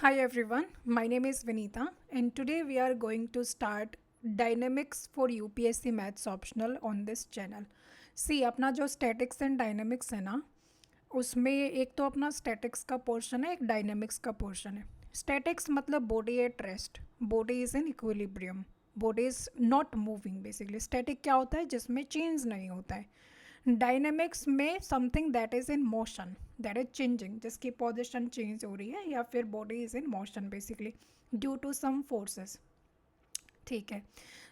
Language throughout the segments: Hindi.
Hi everyone, my name is Vinita and today we are going to start Dynamics for UPSC Maths Optional on this channel. See अपना जो स्टैटिक्स एंड डायनेमिक्स है ना उसमें एक तो अपना स्टैटिक्स का पोर्शन है, एक डायनेमिक्स का पोर्शन है. स्टैटिक्स मतलब body at rest, body is in equilibrium, body is not moving. Basically static क्या होता है? जिसमें चेंज नहीं होता है. डायनेमिक्स में something that is in motion, that is changing, जिसकी पोजिशन चेंज हो रही है या फिर body is in motion basically due to some forces. ठीक है,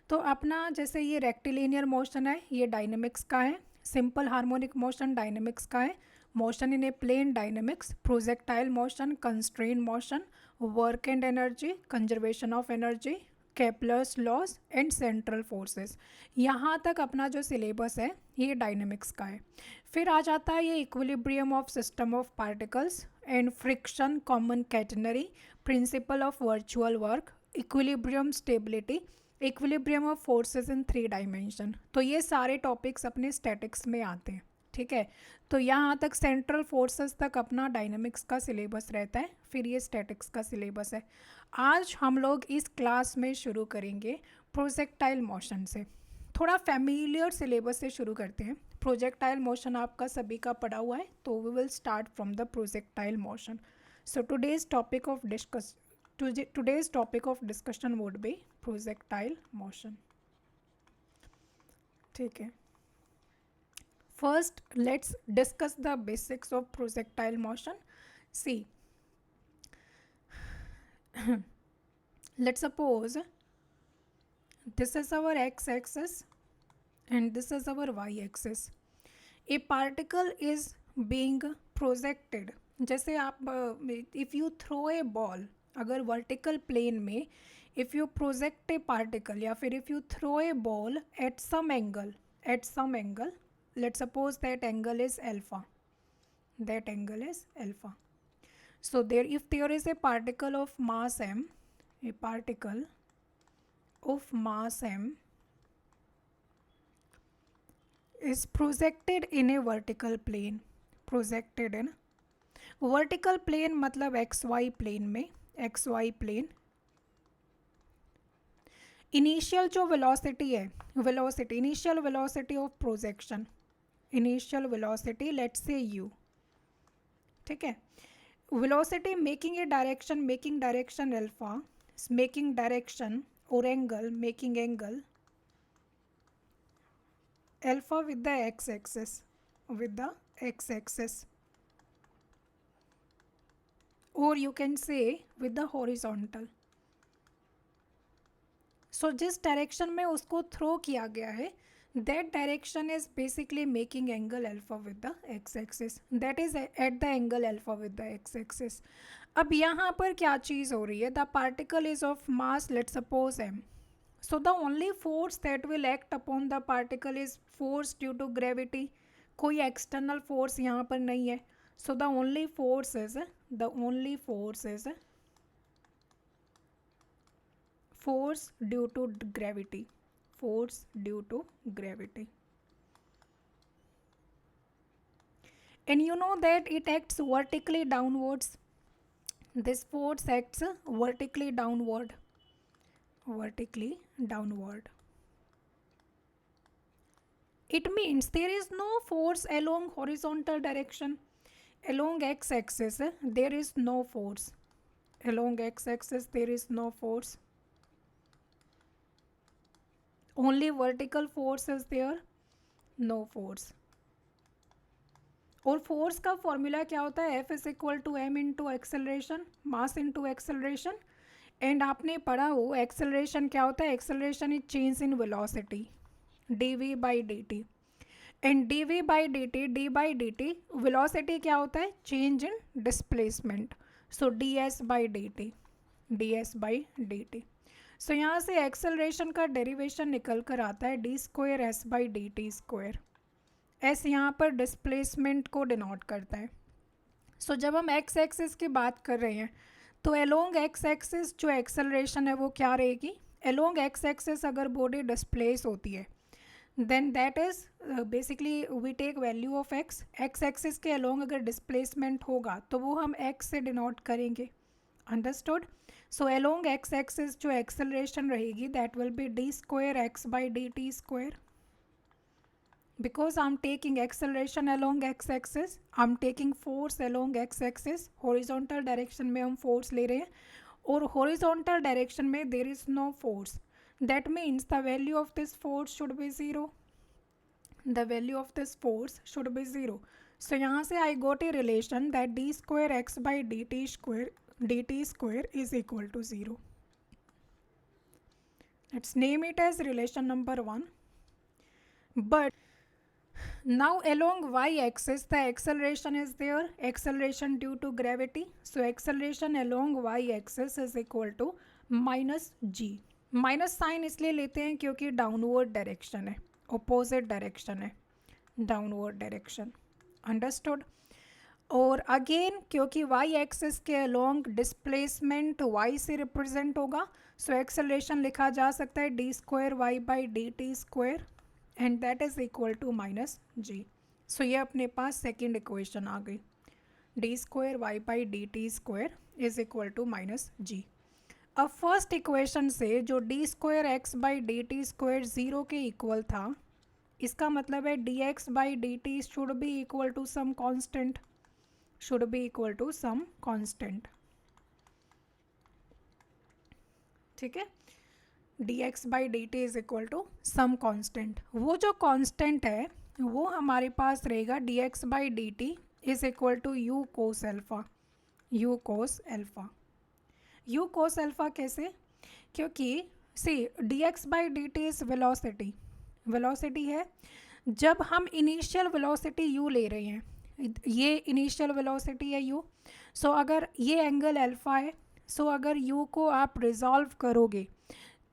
तो अपना जैसे ये रेक्टिलिनियर मोशन है ये डायनेमिक्स का है, सिंपल हार्मोनिक मोशन डायनेमिक्स का है, motion in a plane dynamics, projectile motion, constrained motion, work and energy, conservation of energy, Kepler's laws and central forces. यहाँ तक अपना जो सिलेबस है ये डायनेमिक्स का है. फिर आ जाता है ये equilibrium of system of particles and friction common catenary, principle of virtual work, equilibrium stability, equilibrium of forces in 3 dimension. तो ये सारे टॉपिक्स अपने स्टैटिक्स में आते हैं. ठीक है, तो यहाँ तक सेंट्रल फोर्सेस तक अपना डायनेमिक्स का सिलेबस रहता है, फिर ये स्टैटिक्स का सिलेबस है. आज हम लोग इस क्लास में शुरू करेंगे प्रोजेक्टाइल मोशन से. थोड़ा फैमिलियर सिलेबस से शुरू करते हैं. प्रोजेक्टाइल मोशन आपका सभी का पढ़ा हुआ है, तो we will start from the projectile motion. So today's topic of discussion would be projectile motion. ठीक है, first let's discuss the basics of projectile motion. See, let's suppose this is our x-axis and this is our y-axis. A particle is being projected. जैसे आप if you throw a ball, अगर वर्टिकल प्लेन में if you project a particle या फिर if you throw a ball at some angle, let suppose that angle is alpha, so there, if there is a particle of mass m, a particle of mass m is projected in a vertical plane, vertical plane मतलब एक्स वाई प्लेन में, इनिशियल जो वेलोसिटी है, initial velocity of projection, initial velocity let's say u. ठीक है, velocity making direction alpha, making direction और angle, making angle alpha with the X axis, or you can say with the horizontal. So जिस डायरेक्शन में उसको थ्रो किया गया है that direction is basically making angle alpha with the x-axis, that is at the angle alpha with the x-axis. अब यहाँ पर क्या चीज़ हो रही है? The particle is of mass let's suppose m. So the only force that will act upon the particle is force due to gravity. कोई external force यहाँ पर नहीं है. So the only force is force due to gravity, and you know that it acts vertically downwards. This force acts vertically downward. It means there is no force along horizontal direction. Along x-axis there is no force. Only vertical force is there, no force. और फोर्स का फॉर्मूला क्या होता है? F is equal to m into acceleration, mass into acceleration. And आपने पढ़ा हो एक्सेलरेशन क्या होता है? Acceleration is change in velocity, dv by dt. And dv by dt velocity क्या होता है? Change in displacement. So ds by dt. So यहाँ से एक्सेलरेशन का डेरिवेशन निकल कर आता है d square s by dt². s यहाँ पर डिस्प्लेसमेंट को डिनोट करता है. सो जब हम x एक्सिस की बात कर रहे हैं तो अलोंग x एक्सिस जो एक्सेलरेशन है वो क्या रहेगी? अलोंग x एक्सिस अगर बॉडी डिस्प्लेस होती है then that is basically we take value of x axis के अलोंग अगर डिस्प्लेसमेंट होगा तो वो हम x से डिनोट करेंगे. Understood. So along x axis जो एक्सेलरेशन रहेगी that will be d square x by D T square. Because I'm taking acceleration along x-axis, I'm taking force along x-axis. horizontal direction में हम force ले रहे हैं और horizontal direction में there is no force. That means the value of this force should be 0. The value of this force should be 0. So यहाँ से I got a relation that d square x by dt square is equal to 0. Let's name it as relation number 1. But now along y-axis the acceleration is there, acceleration due to gravity. So acceleration along y-axis is equal to minus g. Minus sine इसलिए लेते हैं क्योंकि डाउनवर्ड डायरेक्शन है, अपोजिट डायरेक्शन है, डाउनवर्ड डायरेक्शन. अंडरस्टूड. और अगेन क्योंकि वाई एक्सिस के अलोंग डिस्प्लेसमेंट वाई से रिप्रेजेंट होगा, सो एक्सेलरेशन लिखा जा सकता है D square Y by D T square and that is equal to minus G. So ये अपने पास सेकेंड इक्वेशन आ गई, D square Y by D T square is equal to minus जी. अब फर्स्ट इक्वेशन से जो d square x by D T square zero के इक्वल था, इसका मतलब है D x by D t should be equal to some constant, should be equal to some constant. ठीक है, D x by D T is equal to some constant. वो जो कॉन्स्टेंट है वो हमारे पास रहेगा d x by D T is equal to you cos alpha. U cos alpha, u cos alpha कैसे? क्योंकि see d x by D T is velocity, velocity है. जब हम इनिशियल वेलोसिटी यू ले रहे हैं, ये इनिशियल वेलोसिटी है यू. सो अगर ये एंगल अल्फा है, सो अगर यू को आप रिजॉल्व करोगे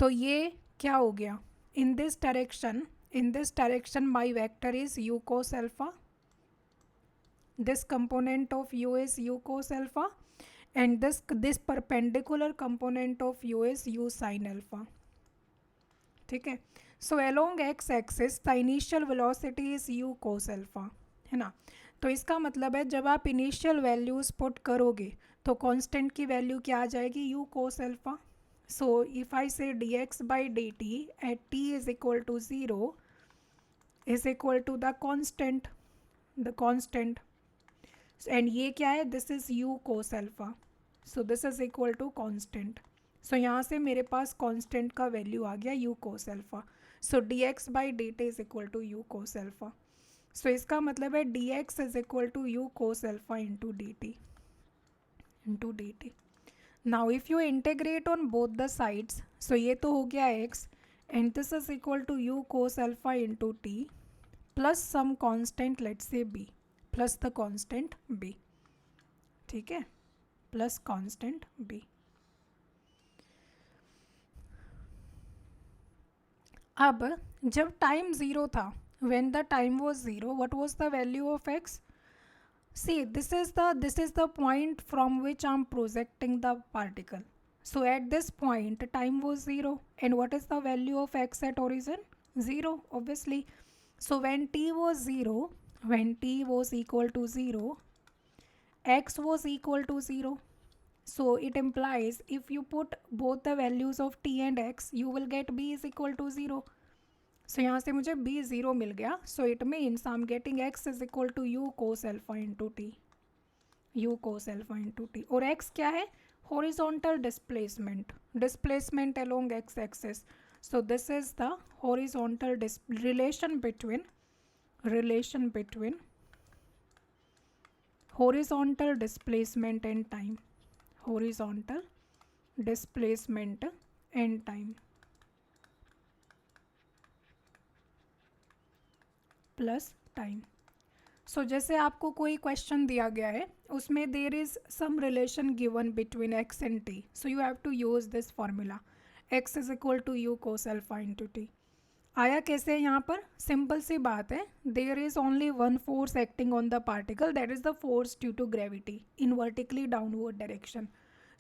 तो ये क्या हो गया, in this direction my vector is U cos alpha, this component of you is U cos alpha and this perpendicular component of u is u sin alpha. ठीक है. सो along x axis the initial velocity is u cos alpha, है ना. तो इसका मतलब है जब आप इनिशियल वैल्यूज पुट करोगे तो कांस्टेंट की वैल्यू क्या आ जाएगी, u cos alpha. So if I से dx by dt at t is equal to 0 is equal to the constant, and ये क्या है, this is U cos alpha. So this is equal to constant. So यहाँ से मेरे पास कॉन्स्टेंट का वैल्यू आ गया U cos alpha. So D x by D T is equal to you cos alpha. So इसका मतलब है D X is equal to you cos alpha into D T. Now if you integrate on both the sides, so ये तो हो गया x and this is equal to you cos alpha into T plus some constant, let's say b, plus the constant b. ठीक है, प्लस कांस्टेंट b. अब जब टाइम ज़ीरो था, when the time was zero, what was the value of x? See this is the point from which I am projecting the particle. So at this point time was zero and what is the value of x at origin? Zero, obviously. So when t was 0, when t was equal to 0, x was equal to 0. So it implies if you put both the values of t and x, you will get b is equal to 0. So यहाँ से मुझे b 0 मिल गया. So it means I'm getting x is equal to u cos alpha into t. u cos alpha into t. और x क्या है? Horizontal displacement. Displacement along x axis. So this is the horizontal relation between horizontal displacement and time. Horizontal displacement and time plus time. So जैसे आपको कोई क्वेश्चन दिया गया है उसमें there is some relation given between X and T, so you have to use this formula, X is equal to you cos alpha into T. आया कैसे है यहाँ पर? सिंपल सी बात है, there is only one force acting on the particle, that is the force due to gravity in vertically downward direction.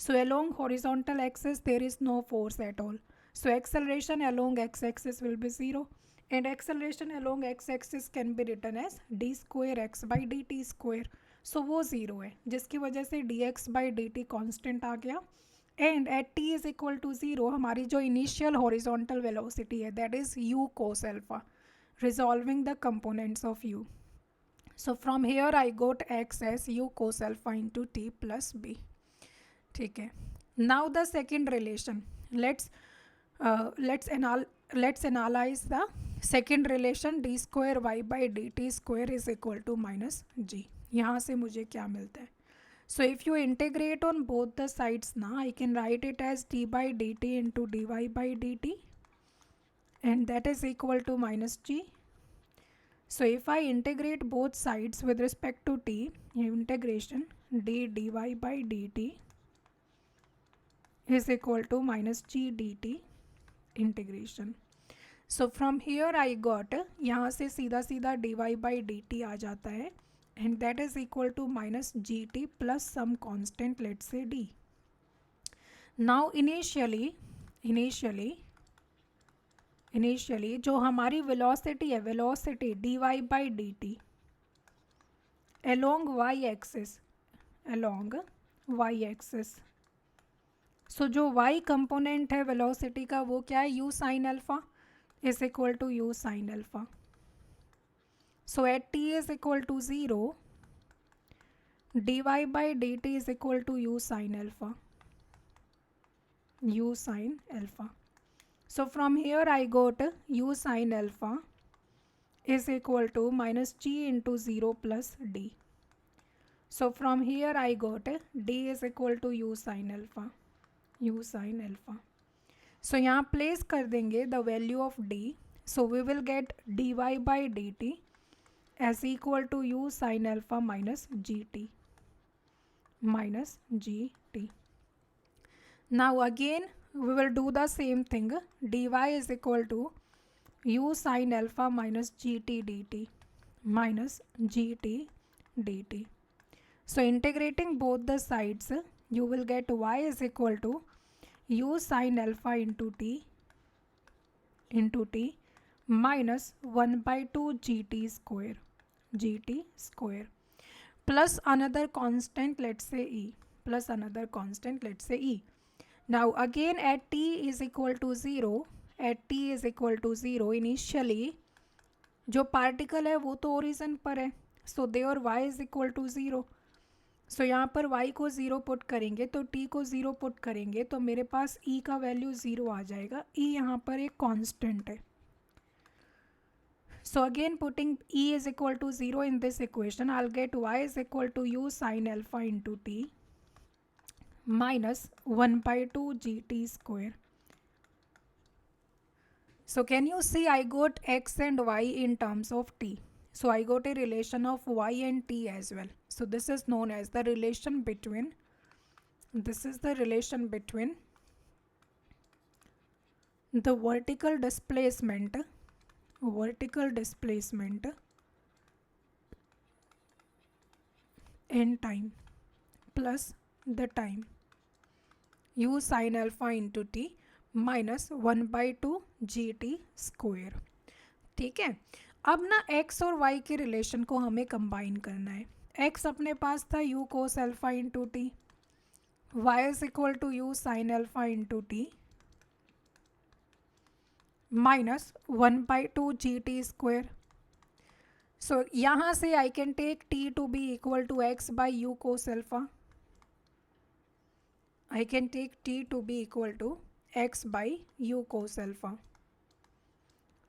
So along horizontal axis there is no force at all. So acceleration along x axis will be 0 and acceleration along x axis can be written as d square x by dt square. So वो ज़ीरो है, जिसकी वजह से D x by D T constant आ गया। And at T is equal to zero हमारी जो इनिशियल हॉरिजॉन्टल वेलोसिटी है that is you cos alpha, resolving the components of U. So from here I got X as U cos alpha into T plus B. ठीक है, now the second relation, let's let's analyze the second relation d square y by dt square is equal to minus g। यहाँ से मुझे क्या मिलता है? So if you integrate on both the sides now, I can write it as d by dt into dy by dt, and that is equal to minus g. So if I integrate both sides with respect to t, integration d dy by dt is equal to minus g dt integration. So from here I got, यहाँ से सीधा सीधा D Y by D T आ जाता है, and that is equal to minus ji T plus some constant let say D. Now initially जो हमारी वेलोसिटी है, velocity D Y by D T along Y axis, so जो y कंपोनेंट है वेलोसिटी का वो क्या है, u sine alpha is equal to u sine alpha. So at t is equal to zero dy by D T is equal to u sine alpha. So from here I got u sine alpha is equal to minus g into zero plus d. So from here I got d is equal to u sine alpha, u sin alpha। So यहाँ प्लेस कर देंगे the value of d, so we will get dy by D t as equal to u sin alpha minus ji t. Now again we will do the same thing, dy is equal to u sin alpha minus ji t d t. So integrating both the sides you will get y is equal to u sin alpha into t minus 1 by 2 gt square plus another constant, let's say e, now again at t is equal to 0 initially जो पार्टिकल है वो तो ओरिजिन पर है, so there y is equal to 0। So यहाँ पर y को 0 पुट करेंगे तो t को 0 पुट करेंगे तो मेरे पास e का वैल्यू 0 आ जाएगा। e यहाँ पर एक कांस्टेंट है। So again putting e is equal to 0 in this equation, I will get y is equal to u sine alpha into T minus 1 by 2 ji t square. So can you see I got x and y in terms of t. So I got a relation of y and t as well. So this is known as the relation between, the vertical displacement in time plus the time u sin alpha into t minus 1 by 2 ji T square. ठीक है, अब ना x और y के रिलेशन को हमें कंबाइन करना है। x अपने पास था u cos alpha into T, y is equal to u sine alpha into T minus 1 by 2 ji T square. So यहाँ से I can take t to be equal to x by u cos alpha, I can take t to be equal to x by you cos alpha.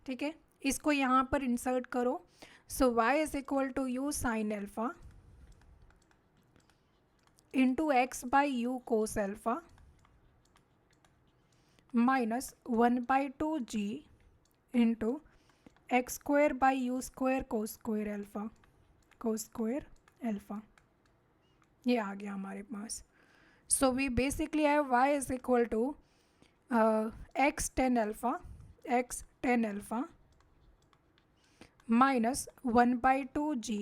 ठीक है, इसको यहाँ पर इंसर्ट करो। So y is equal to you sine alpha into x by you cos alpha minus 1 by 2 G into X square by you square cos square alpha. ये आ गया हमारे पास। So we basically have y is equal to x tan alpha minus 1 by 2 g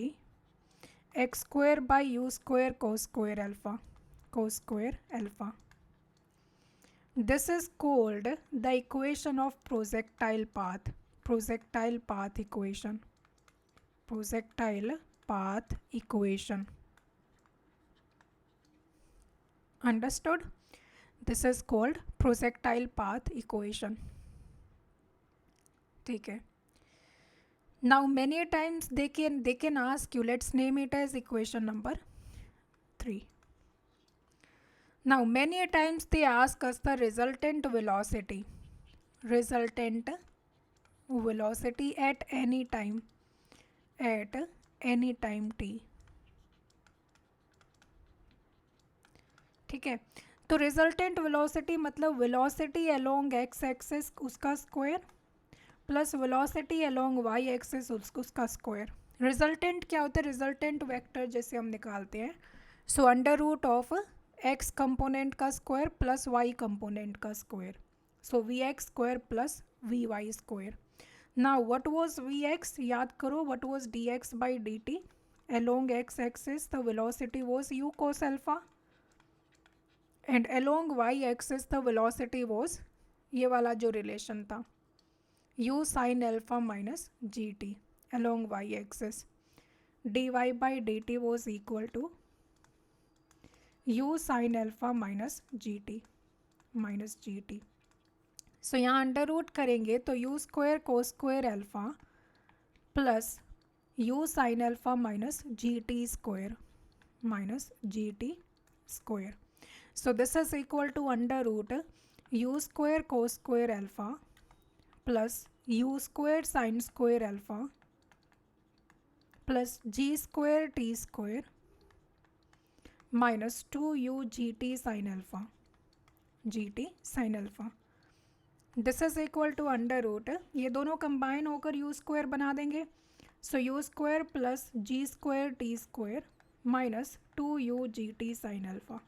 x square by u square cos square alpha. This is called the equation of projectile path equation. Understood? This is called projectile path equation. ठीक है. Now many times they can ask you, let's name it as equation number 3. Now many times they ask us the resultant velocity at any time t. ठीक है. तो रिजल्टेंट वेलोसिटी मतलब वेलोसिटी अलोंग एक्स एक्सिस उसका square plus velocity along Y axis उसका स्क्वायर. रिजल्टेंट क्या होता है? रिजल्टेंट वेक्टर जैसे हम निकालते हैं. So under root of x component का स्क्वायर प्लस वाई कंपोनेंट का square. So v x square plus v y square. Now what was v x? याद करो, what was d x by D T along x axis the velocity was u cos alpha and along Y axis the velocity was ये वाला जो रिलेशन था u sin alpha minus gt along y axis. dy by dt was equal to u sin alpha minus gt. सो यहाँ अंडर रूट करेंगे तो u square cos square alpha plus u sin alpha minus gt square. So this is equal to under root u square cos square alpha plus u square sin square alpha plus g square t square minus 2u gt sin alpha. This is equal to under root, ये दोनों कंबाइन होकर u स्क्वायर बना देंगे. सो u square plus g square t square minus 2u gt sin alpha.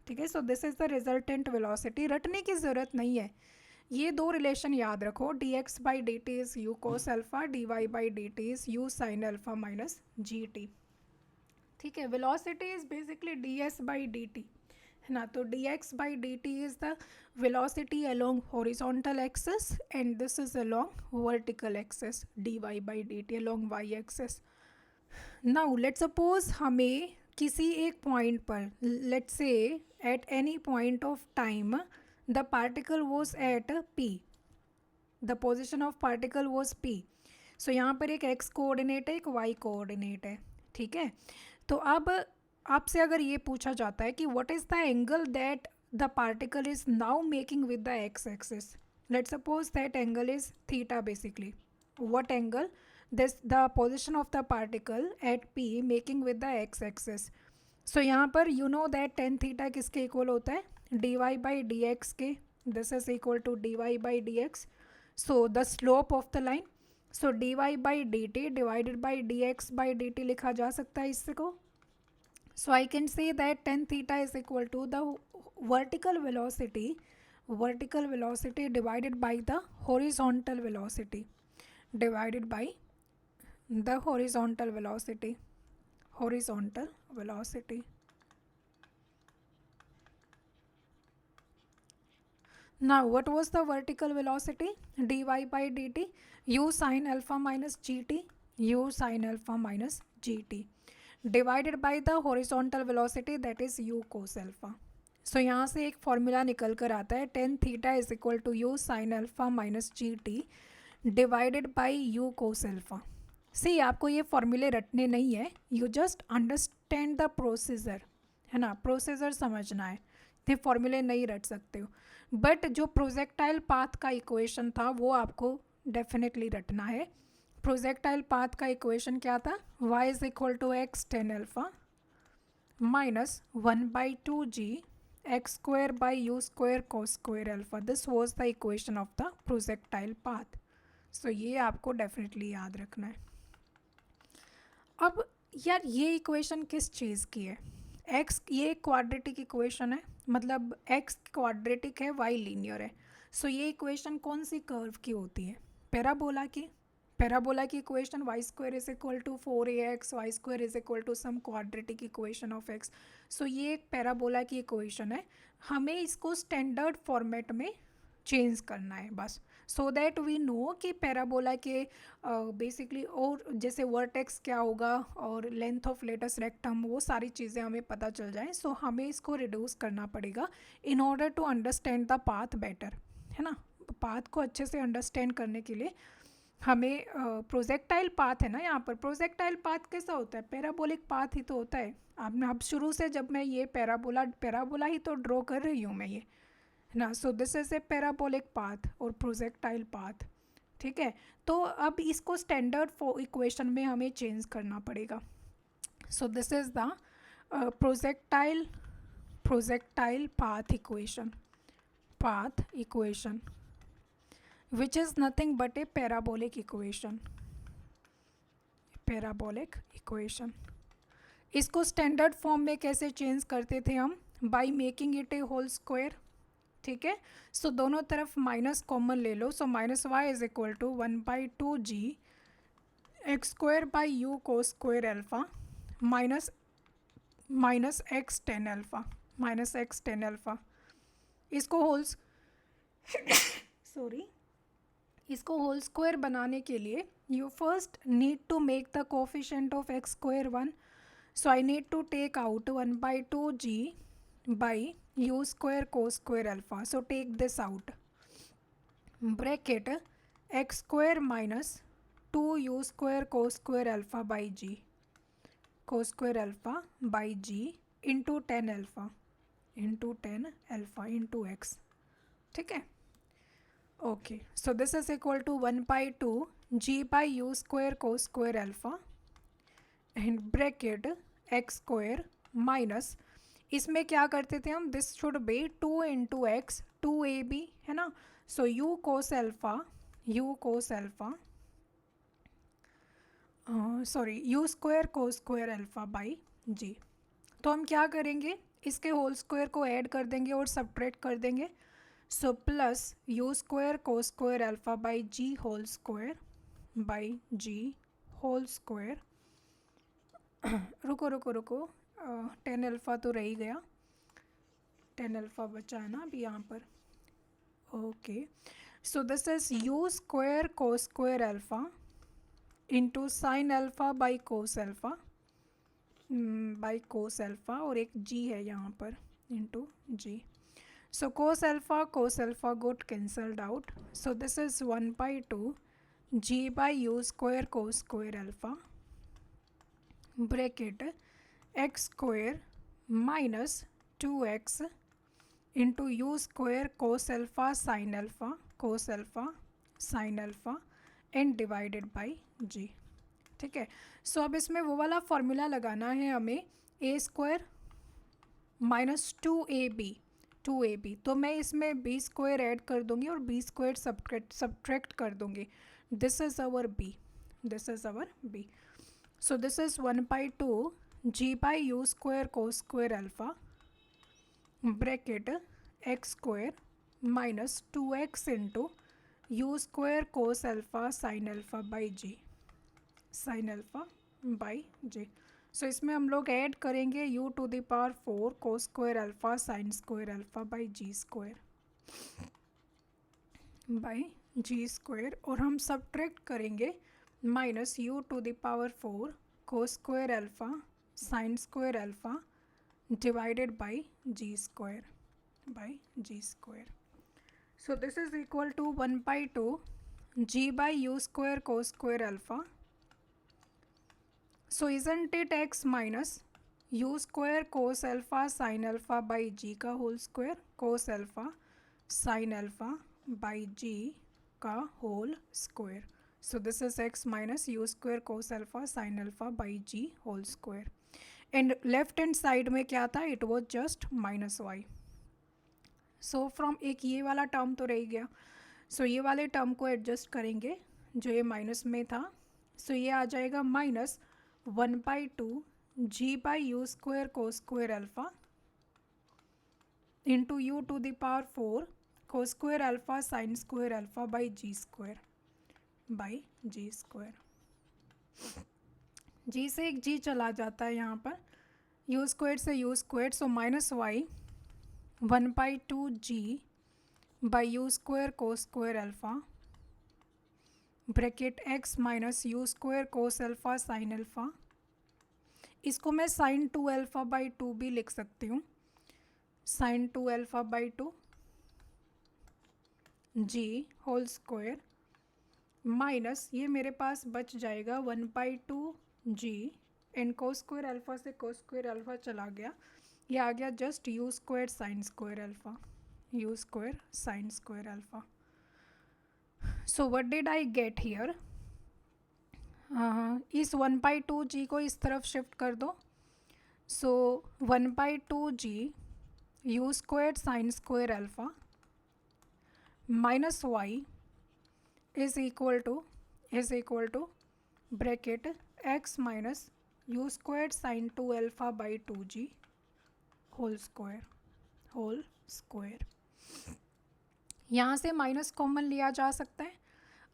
ठीक है. सो this is the resultant velocity. रटने की ज़रूरत नहीं है, ये दो रिलेशन याद रखो. D x by D t is you cos alpha, d Y by D t is u sine alpha minus ji t. ठीक है. Velocity is basically d s by D t है ना. तो d x by D t is the velocity along horizontal axis and this is along vertical axis. D Y by D T along Y axis. Now let's suppose हमें किसी एक पॉइंट पर, let's say at any point of time the particle was at p, the position of particle was p. सो यहाँ पर एक x कोऑर्डिनेट है, एक y कोऑर्डिनेट है. ठीक है. तो अब आपसे अगर ये पूछा जाता है कि what is the angle that the particle is now making with the x axis, let's suppose that angle is theta basically. What angle? this the position of the particle at p making with the x axis. so यहाँ पर you know that tan theta किसके इक्वल होता है? dy by dx के. this is equal to dy by dx. so the slope of the line, so dy by dt divided by dx by dt लिखा जा सकता है इसको. so I can say that tan theta is equal to the vertical velocity divided by the horizontal velocity divided by the horizontal velocity. Now what was the vertical velocity? dy by dt u sin alpha minus gt divided by the horizontal velocity that is u cos alpha. So यहाँ से एक फॉर्मूला निकल कर आता है tan theta is equal to u sin alpha minus gt divided by u cos alpha. सी आपको ये फॉर्मूले रटने नहीं है, you just understand the procedure है ना. प्रोसीजर समझना है, ये फॉर्मूले नहीं रट सकते हो. बट जो प्रोजेक्टाइल पाथ का इक्वेशन था वो आपको डेफिनेटली रटना है. प्रोजेक्टाइल पाथ का इक्वेशन क्या था? y is equal to x tan alpha minus 1/2g x square by you square cos square alpha. This was the equation of the projectile path. So ये आपको डेफिनेटली याद रखना है. अब यार ये इक्वेशन किस चीज़ की है? x, ये क्वाड्रेटिक इक्वेशन है, मतलब x क्वाड्रेटिक है, y लीनियर है. सो ये इक्वेशन कौन सी कर्व की होती है? पैराबोला की. पैराबोला की equation y square is equal to 4ax y square is equal to some quadratic equation of x. So ये एक पैराबोला की इक्वेशन है. हमें इसको स्टैंडर्ड फॉर्मेट में चेंज करना है बस. सो दैट वी नो कि पैराबोला के बेसिकली और जैसे वर्टेक्स क्या होगा और लेंथ ऑफ लेटस रेक्टम, वो सारी चीज़ें हमें पता चल जाएं. सो हमें इसको रिड्यूस करना पड़ेगा in order to understand the path better, है ना. पाथ को अच्छे से अंडरस्टैंड करने के लिए हमें प्रोजेक्टाइल पाथ है ना, यहाँ पर प्रोजेक्टाइल पाथ कैसा होता है, पैराबोलिक पाथ ही तो होता है. आपने अब शुरू से जब मैं ये पैराबोला ही तो ड्रॉ कर रही हूँ मैं ये, है ना. सो this is a parabolic path और प्रोजेक्टाइल पाथ. ठीक है, तो अब इसको स्टैंडर्ड इक्वेशन में हमें चेंज करना पड़ेगा. So this is the projectile path equation which is nothing but a parabolic equation. इसको स्टैंडर्ड फॉर्म में कैसे चेंज करते थे हम, by making it a whole square. ठीक है, सो दोनों तरफ माइनस कॉमन ले लो. So minus y is equal to 1/2g x square by you cos square alpha minus x tan alpha. इसको होल स्क्वायर बनाने के लिए you first need to make the coefficient of x square 1. So I need to take out 1/2g by you square cos square alpha. So take this out, bracket x square minus 2u square cos square alpha by g into 10 alpha into x. ठीक है, okay. So this is equal to 1/2g by you square cos square alpha and bracket x square minus, इसमें क्या करते थे हम, this should be 2 into x 2ab, है ना. So u cos alpha u square cos square alpha by g. तो हम क्या करेंगे, इसके होल स्क्वायर को ऐड कर देंगे और सब्ट्रैक्ट कर देंगे. So plus u square cos square alpha by g whole square रुको 10 एल्फा तो रह ही गया, 10 एल्फा बचा है ना अभी यहाँ पर. Okay, so this is u square cos square alpha into sine alpha by cos alpha और एक जी है यहाँ पर into ji. So cos alpha got cancelled out. So this is 1/2g by u square cos square alpha bracket x square minus 2x into u square cos alpha sin alpha and divided by g. ठीक है, सो अब इसमें वो वाला फॉर्मूला लगाना है हमें, a स्क्वायर माइनस 2ab. तो मैं इसमें बी स्क्वायर ऐड कर दूंगी और बी स्क्वायर सब्ट्रैक्ट कर दूंगी. This is our b. So this is 1/2g by you square cos square alpha bracket x square minus 2x into u square cos alpha sine alpha by g. So इसमें हम लोग ऐड करेंगे u to the power 4 cos square alpha sine square alpha by g square और हम सब्ट्रैक्ट करेंगे minus u to the power 4 cos square alpha sine square alpha divided by g square. So this is equal to 1/2g by you square cos square alpha. So isn't it x minus u square cos alpha sin alpha by g का whole square cos alpha sin alpha by g का whole square. So this is x minus u square cos alpha sin alpha by g whole square. And left hand side में क्या था, it was just minus y. So from एक ये वाला टर्म तो रह गया. सो ये वाले टर्म को एडजस्ट करेंगे जो ये माइनस में था. सो ये आ जाएगा minus 1/2g by you square cos square alpha into you to the power 4 cos square alpha sine square alpha by g square. जी से एक जी चला जाता है यहाँ पर, यू स्क्वायर से you square. So minus Y 1/2g by you square cos square alpha bracket x minus u square cos alpha sine alpha, इसको मैं साइन 2 अल्फ़ा बाई 2 भी लिख सकती हूँ, sign 2 alpha by 2 g whole square minus ये मेरे पास बच जाएगा 1/2 जी एंड कोस स्क्वायर अल्फ़ा से कोस स्क्वायर अल्फ़ा चला गया, ये आ गया just you square sine square alpha, u square sine square alpha. So what did I get here, इस 1/2 जी को इस तरफ शिफ्ट कर दो. सो 1/2 g u square sine square alpha minus y is equal to bracket x minus u square sine 2 alpha by 2 g whole square. यहाँ से माइनस कॉमन लिया जा सकता है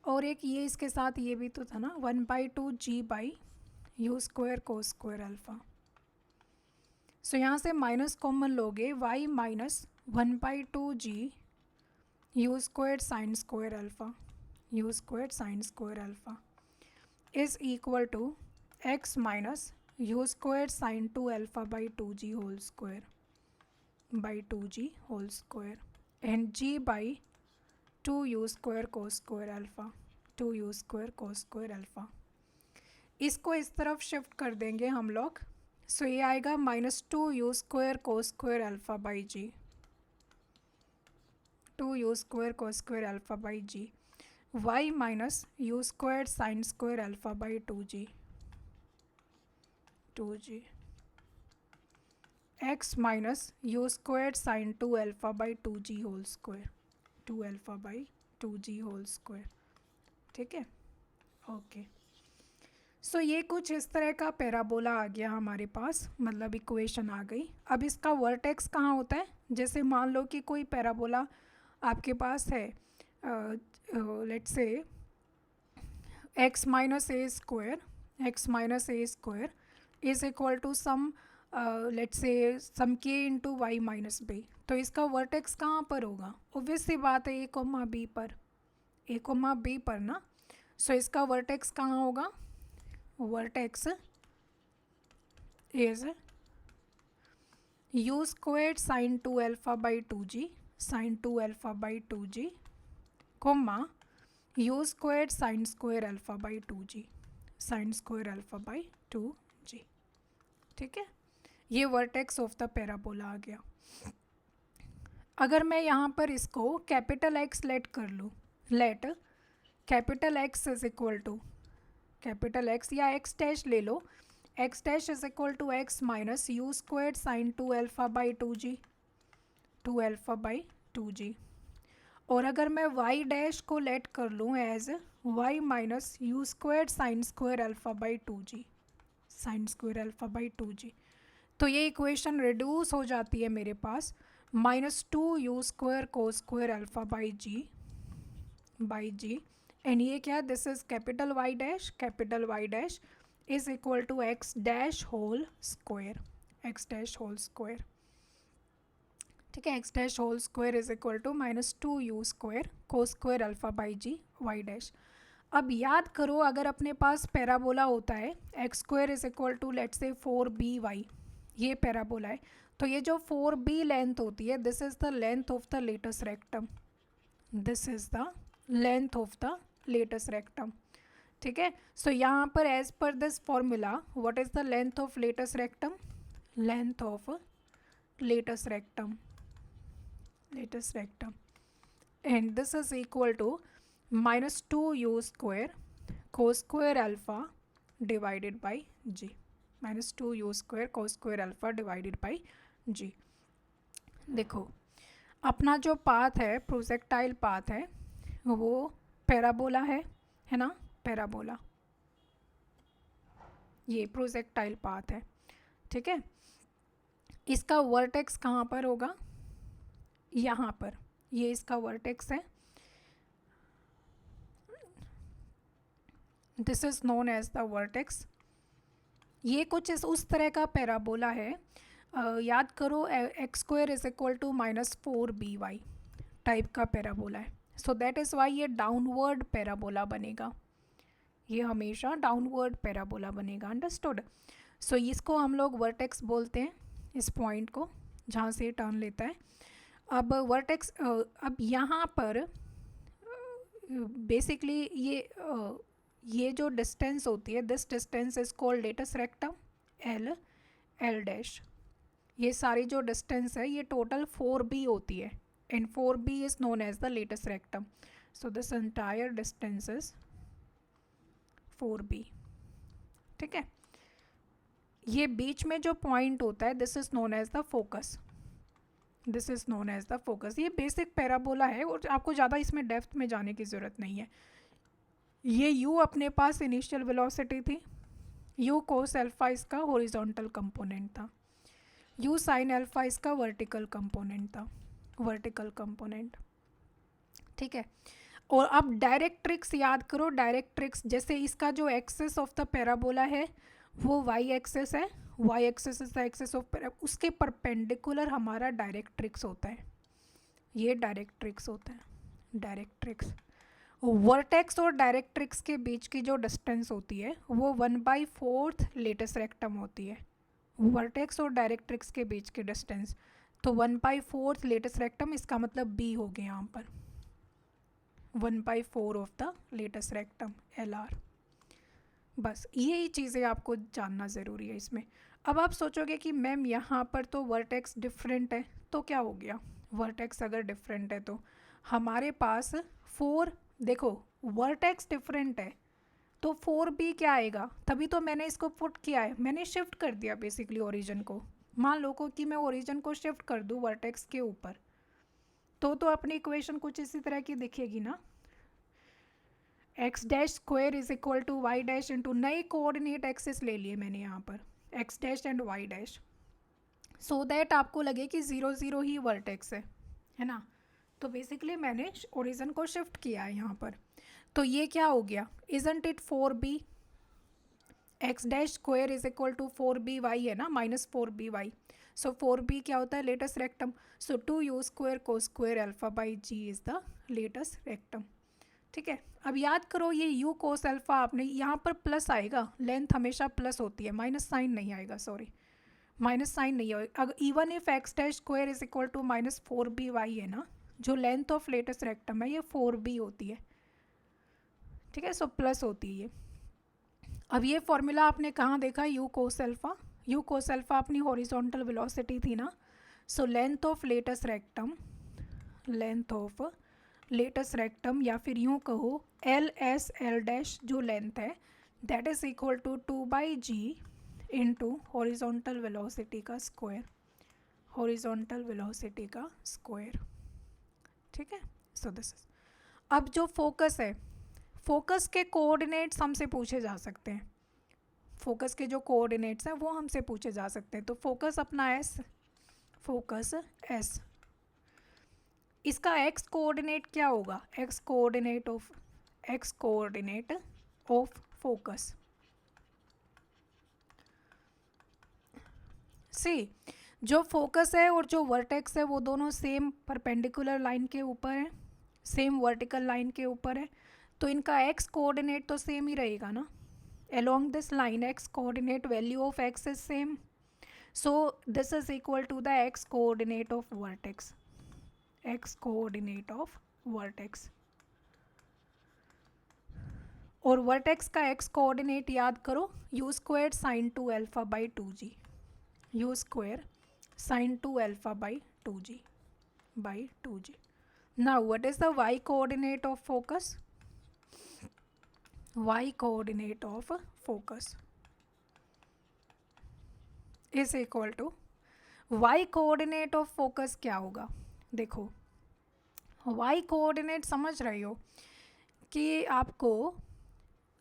और एक ये इसके साथ ये भी तो था ना 1/2 g by you square cos square alpha. So यहाँ से माइनस कॉमन लोगे y minus 1/2 g u square sine square alpha, u square sine square alpha is equal to x minus u square sine 2 alpha by 2 g whole square and g by 2 u square cos square alpha, 2 u square cos square alpha. इसको इस तरफ शिफ्ट कर देंगे हम लोग. सो ये आएगा minus 2 u square cos square alpha by g, 2 u square cos square alpha by g y minus u square sine square alpha by 2g x minus u square sine 2 alpha by 2g whole square, 2 alpha by 2g whole square. ठीक है, ओके. सो ये कुछ इस तरह का पैराबोला आ गया हमारे पास, मतलब इक्वेशन आ गई. अब इसका वर्टेक्स कहाँ होता है, जैसे मान लो कि कोई पैराबोला आपके पास है, let's say x minus a square is equal to some let's say some k into y minus b. तो इसका वर्टेक्स कहाँ पर होगा, ऑब्वियस सी बात है ए कोमा बी पर ना. सो इसका वर्टेक्स कहाँ होगा, vertex is u square sine 2 alpha by 2g comma u square sine square alpha by 2g. ठीक है, ये वर्टेक्स ऑफ द पैराबोला आ गया. अगर मैं यहाँ पर इसको कैपिटल X लेट कर लूँ, let capital X is equal to capital X या x डैश ले लो, x dash is equal to x minus u square sine 2 alpha by 2g. और अगर मैं y डैश को लेट कर लूँ as y minus u square sine square alpha by 2g, तो ये इक्वेशन रिड्यूस हो जाती है मेरे पास minus 2 u square cos square alpha by g and ये क्या, this is capital Y dash is equal to x dash whole square. ठीक है, x dash whole square is equal to minus 2 u square cos square alpha by g y dash. अब याद करो, अगर अपने पास पैराबोला होता है x square is equal to let's say 4by, ये पैराबोला है, तो ये जो 4b लेंथ होती है, this is the length of the latus rectum. ठीक है, सो यहाँ पर एज पर this formula what is the length of latus rectum, and this is equal to minus 2 u square cos square alpha divided by g, minus 2 u square cos square alpha divided by g. देखो अपना जो पाथ है, प्रोजेक्टाइल पाथ है, वो पैराबोला है ना, पैराबोला ये प्रोजेक्टाइल पाथ है. ठीक है, इसका वर्टेक्स कहाँ पर होगा, यहाँ पर, ये इसका वर्टेक्स है, this is known as the vertex. ये कुछ उस तरह का पैराबोला है, याद करो x square is equal to minus 4by type का पैराबोला है. सो दैट इज़ वाई ये डाउनवर्ड पैराबोला बनेगा, ये हमेशा डाउनवर्ड पैराबोला बनेगा। अंडरस्टूड। सो इसको हम लोग वर्टेक्स बोलते हैं, इस पॉइंट को जहाँ से टर्न लेता है। अब वर्टेक्स, अब यहाँ पर बेसिकली ये जो डिस्टेंस होती है, this distance is called latus rectum, L dash. ये सारी जो डिस्टेंस है ये टोटल 4b होती है, and 4b is known as the latus rectum. So this entire distance is 4b। ठीक है, ये बीच में जो पॉइंट होता है this is known as the focus, this is known as the focus. ये बेसिक पैराबोला है और आपको ज़्यादा इसमें डेप्थ में जाने की ज़रूरत नहीं है। ये u अपने पास इनिशियल वेलोसिटी थी, u कोस अल्फा इसका हॉरिजॉन्टल कंपोनेंट था, u साइन अल्फा इसका वर्टिकल कंपोनेंट था, वर्टिकल कंपोनेंट। ठीक है, और अब डायरेक्ट्रिक्स याद करो, डायरेक्ट्रिक्स जैसे इसका जो एक्सिस ऑफ द पैराबोला है वो y एक्सिस है, y axis is the axis of उसके परपेंडिकुलर हमारा डायरेक्ट्रिक्स होता है, ये डायरेक्ट्रिक्स होता है, डायरेक्ट्रिक्स। वर्टेक्स और डायरेक्ट्रिक्स के बीच की जो डिस्टेंस होती है वो 1/4 लेटस रेक्टम होती है, वर्टेक्स और डायरेक्ट्रिक्स के बीच की डिस्टेंस। तो 1/4 लेटस रेक्टम, इसका मतलब b हो गया यहाँ पर, 1/4 of the latus rectum LR। बस यही चीज़ें आपको जानना ज़रूरी है इसमें। अब आप सोचोगे कि मैम यहाँ पर तो वर्टेक्स डिफरेंट है, तो क्या हो गया? वर्टेक्स अगर डिफरेंट है तो हमारे पास 4, देखो वर्टेक्स डिफरेंट है तो 4b क्या आएगा? तभी तो मैंने इसको पुट किया है, मैंने शिफ्ट कर दिया बेसिकली ओरिजिन को। मान लो को कि मैं ओरिजिन को शिफ्ट कर दूँ वर्टेक्स के ऊपर, तो अपनी इक्वेशन कुछ इसी तरह की दिखेगी ना, x dash square is equal to y dash into, नए कोऑर्डिनेट एक्सिस ले लिए मैंने यहाँ पर, x dash and y dash, so that आपको लगे कि 0 0 ही वर्टेक्स है ना। तो बेसिकली मैंने ओरिजिन को शिफ्ट किया है यहाँ पर। तो ये क्या हो गया? Isn't it 4b, x dash square is equal to 4b y है ना, -4b वाई। सो 4b क्या होता है? Latus rectum. So 2u square cos square alpha by g is the latus rectum. ठीक है, अब याद करो ये u कोस अल्फा, आपने यहाँ पर प्लस आएगा, लेंथ हमेशा प्लस होती है, माइनस साइन नहीं आएगा, सॉरी माइनस साइन नहीं आएगा। अगर even if x dash square is equal to -4b y है ना, जो लेंथ ऑफ लेटेस्ट रेक्टम है ये 4b होती है। ठीक है, सो प्लस होती है ये। अब ये फॉर्मूला आपने कहाँ देखा? u cos alpha, u cos alpha अपनी हॉरिजॉन्टल वेलोसिटी थी ना। So length of latus rectum, length of latus rectum, या फिर यूँ कहो LS डैश जो लेंथ है, that is equal to 2/g into horizontal velocity का स्क्वायर, हॉरिजॉन्टल वेलोसिटी का स्क्वायर। ठीक है, सो दिस इज। अब जो फोकस है, फोकस के कोऑर्डिनेट्स हमसे पूछे जा सकते हैं, फोकस के जो कोऑर्डिनेट्स हैं वो हमसे पूछे जा सकते हैं। तो फोकस अपना S, फोकस S, इसका x कोऑर्डिनेट क्या होगा? x coordinate of focus. See, जो फोकस है और जो वर्टेक्स है वो दोनों सेम परपेंडिकुलर लाइन के ऊपर है, सेम वर्टिकल लाइन के ऊपर है, तो इनका x कोऑर्डिनेट तो सेम ही रहेगा ना। along this line x coordinate value of x is same, so this is equal to the x coordinate of vertex, x coordinate of vertex। और वर्टेक्स का x कोऑर्डिनेट याद करो, u स्क्वायर साइन 2 अल्फा by 2g, u square sine 2 अल्फा by 2g। Now what is the y coordinate of focus? y coordinate of focus is equal to, y coordinate of focus क्या होगा? देखो y कोऑर्डिनेट समझ रहे हो कि आपको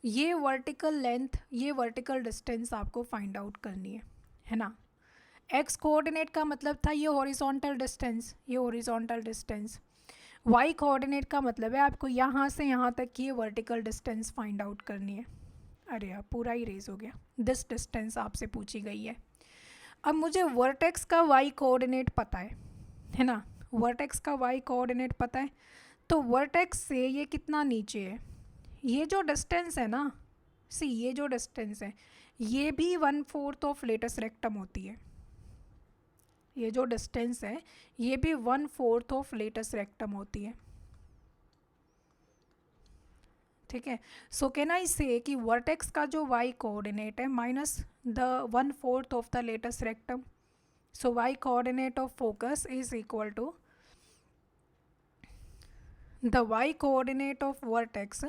ये वर्टिकल लेंथ, ये वर्टिकल डिस्टेंस आपको फाइंड आउट करनी है ना। x कोऑर्डिनेट का मतलब था ये हॉरिजॉन्टल डिस्टेंस, ये हॉरिजॉन्टल डिस्टेंस। y कोऑर्डिनेट का मतलब है आपको यहाँ से यहाँ तक की ये वर्टिकल डिस्टेंस फाइंड आउट करनी है। अरे यार पूरा ही रेज हो गया, दिस डिस्टेंस आपसे पूछी गई है। अब मुझे वर्टेक्स का y कोऑर्डिनेट पता है ना, वर्टेक्स का y कोऑर्डिनेट पता है, तो वर्टेक्स से ये कितना नीचे है, ये जो डिस्टेंस है ना, सी ये जो डिस्टेंस है ये भी 1/4 ऑफ लेटस रेक्टम होती है। ये जो डिस्टेंस है ये भी 1/4 ऑफ लेटस रेक्टम होती है। ठीक है, सो कैन आई से कि वर्टेक्स का जो वाई कोऑर्डिनेट है minus the 1/4 of the latus rectum, so y coordinate of focus is equal to the y coordinate of vertex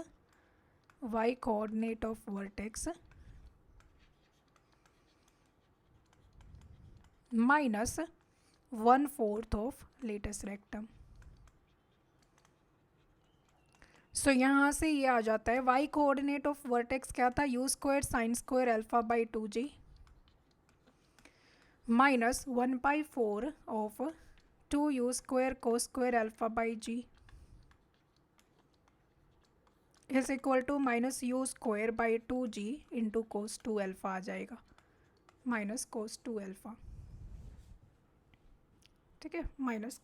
minus 1/4 of latest rectum। सो यहाँ से ये आ जाता है y कोऑर्डिनेट ऑफ वर्टेक्स क्या था, u² sin square alpha by 2g minus 1/4 of 2u² cos square alpha by g is equal to minus u² by 2g into cos 2 alpha आ जाएगा, माइनस कोस 2 अल्फ़ा। ठीक है, minus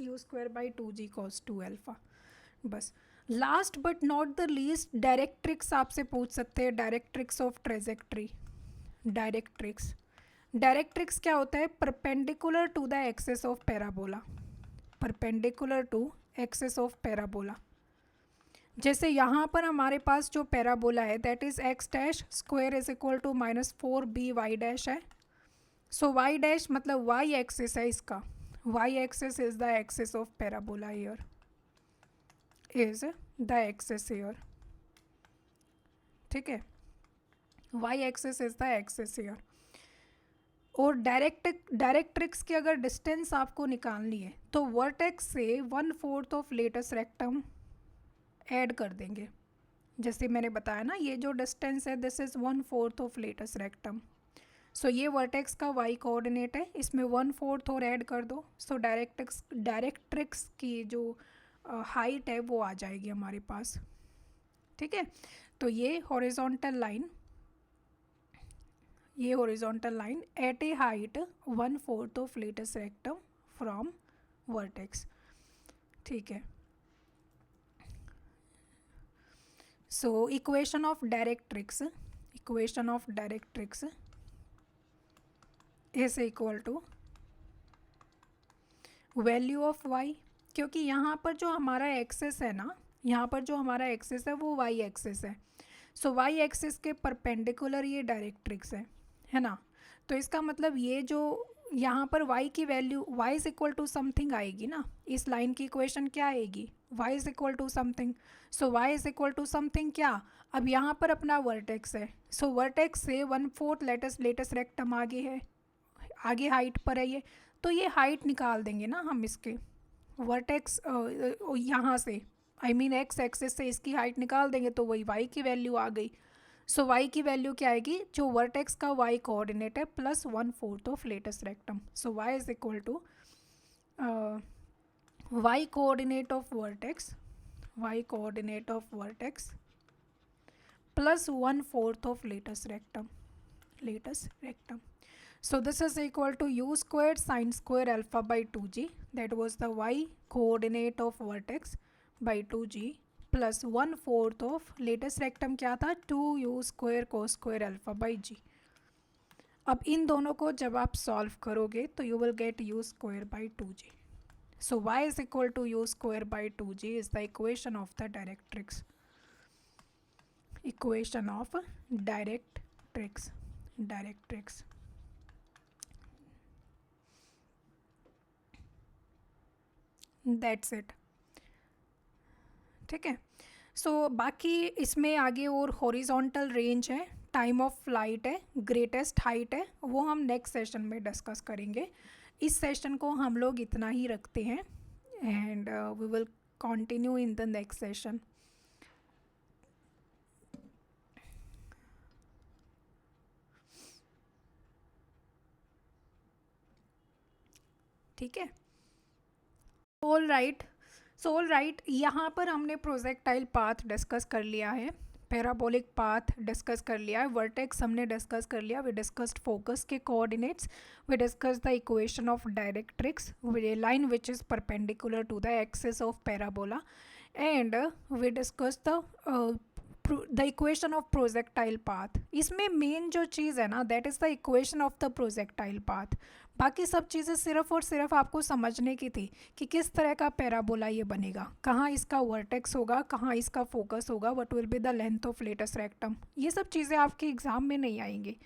u² by 2g cos 2 alpha. बस last but not the least directrix आपसे पूछ सकते हैं, डायरेक्ट्रिक्स ऑफ ट्रेजेक्ट्री। डायरेक्ट्रिक्स क्या होता है, perpendicular to the axis of parabola, perpendicular to axis of parabola. जैसे यहाँ पर हमारे पास जो पैराबोला है that is x' is equal to -4by है। सो y' मतलब y एक्सिस है इसका, y axis is the axis of parabola here, is the axis here. ठीक है, y axis is the axis here. और डायरेक्ट्रिक्स की अगर डिस्टेंस आपको निकालनी है तो वर्टेक्स से 1/4 ऑफ लेटस रेक्टम ऐड कर देंगे। जैसे मैंने बताया ना, ये जो डिस्टेंस है this is 1/4 of latus rectum. So ये वर्टेक्स का y कोऑर्डिनेट है, इसमें 1/4 और ऐड कर दो। सो डायरेक्ट्रिक्स की जो हाइट है वो आ जाएगी हमारे पास। ठीक है, तो ये horizontal line at a height 1/4 of latus rectum from vertex. ठीक है, so equation of directrix is equal to value of y, क्योंकि यहाँ पर जो हमारा एक्सिस है ना, यहाँ पर जो हमारा एक्सिस है वो y एक्सिस है। सो y एक्सिस के परपेंडिकुलर ये डायरेक्ट्रिक्स है ना। तो इसका मतलब ये जो यहाँ पर y की value y is equal to something आएगी ना, इस लाइन की इक्वेशन क्या आएगी, y is equal to something. So y is equal to something क्या, अब यहाँ पर अपना वर्टेक्स है, सो वर्टेक्स से 1/4 लेटस रेक्टम आगे है, आगे हाइट पर है ये, तो ये हाइट निकाल देंगे ना हम इसके वर्टेक्स यहाँ से, आई मीन एक्स एक्सिस से इसकी हाइट निकाल देंगे तो वही y की वैल्यू आ गई। सो y की वैल्यू क्या आएगी, जो वर्टेक्स का y कोऑर्डिनेट है plus 1/4 of latus rectum. So y is equal to y coordinate of vertex plus 1/4 of latus rectum. So this is equal to u² sin square alpha by 2g, that was the y coordinate of vertex by 2g plus 1/4 of latest rectum क्या था, 2u² cos square alpha by g। अब इन दोनों को जब आप सॉल्व करोगे तो you will get u² by 2g। So y is equal to u² by 2g is the equation of the directrix। That's it. ठीक है, सो बाकी इसमें आगे और हॉरिजॉन्टल रेंज है, टाइम ऑफ फ्लाइट है, ग्रेटेस्ट हाइट है, वो हम नेक्स्ट सेशन में डिस्कस करेंगे। इस सेशन को हम लोग इतना ही रखते हैं and we will continue in the next session. ठीक है, ऑल राइट। यहाँ पर हमने प्रोजेक्टाइल पाथ डिस्कस कर लिया है। पैराबोलिक पाथ डिस्कस कर लिया है, वर्टेक्स हमने डिस्कस कर लिया, वी डिस्कस्ड फोकस के coordinates, we discuss the equation of directrix, line which is perpendicular to the axis of parabola, and we discuss the equation of projectile path. इसमें मेन जो चीज़ है ना, that is the equation of the projectile path. बाकी सब चीज़ें सिर्फ और सिर्फ आपको समझने की थी कि किस तरह का पैराबोला ये बनेगा, कहाँ इसका वर्टेक्स होगा, कहाँ इसका फोकस होगा, what will be the length of latus rectum. ये सब चीज़ें आपके एग्ज़ाम में नहीं आएंगी,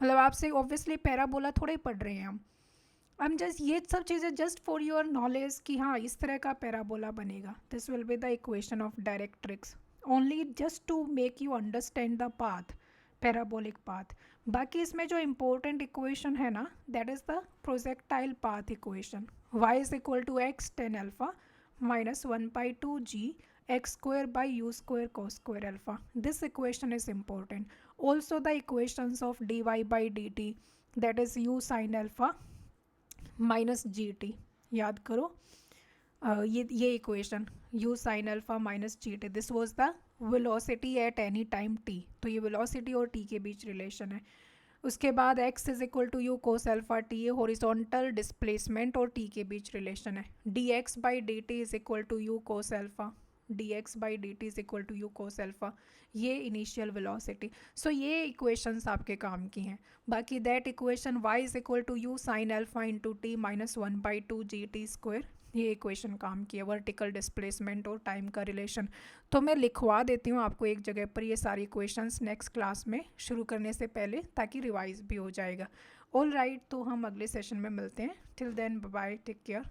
मतलब आपसे ऑब्वियसली पैराबोला थोड़े पढ़ रहे हैं हम जस्ट ये सब चीज़ें जस्ट फॉर योर नॉलेज कि हाँ इस तरह का पैराबोला बनेगा। This will be the equation of directrix, only just to make you understand the path, parabolic path. बाकी इसमें जो इम्पोर्टेंट इक्वेशन है ना, that is the projectile path equation. y is equal to x tan alpha minus 1/2 g x square by u square cos square alpha. This equation is important. Also the equations of dy by dt, that is u sin alpha minus G T, याद करो ये equation u sin alpha minus G T, this was the velocity at any time t, तो ये वेलोसिटी और t के बीच रिलेशन है। उसके बाद x is equal to you cos alpha t, ये हॉरिजॉन्टल डिस्प्लेसमेंट और t के बीच रिलेशन है। dx by D T is equal to you cos alpha, dx by D T is equal to you cos alpha, ये इनिशियल वेलोसिटी। सो ये इक्वेशंस आपके काम की हैं। बाकी that equation y is equal to you sine alpha into T minus 1/2 g t square, ये इक्वेशन काम की है, वर्टिकल डिस्प्लेसमेंट और टाइम का रिलेशन। तो मैं लिखवा देती हूँ आपको एक जगह पर ये सारी इक्वेशंस नेक्स्ट क्लास में शुरू करने से पहले, ताकि रिवाइज भी हो जाएगा। ऑल राइट, तो हम अगले सेशन में मिलते हैं। Till then bye bye, take care.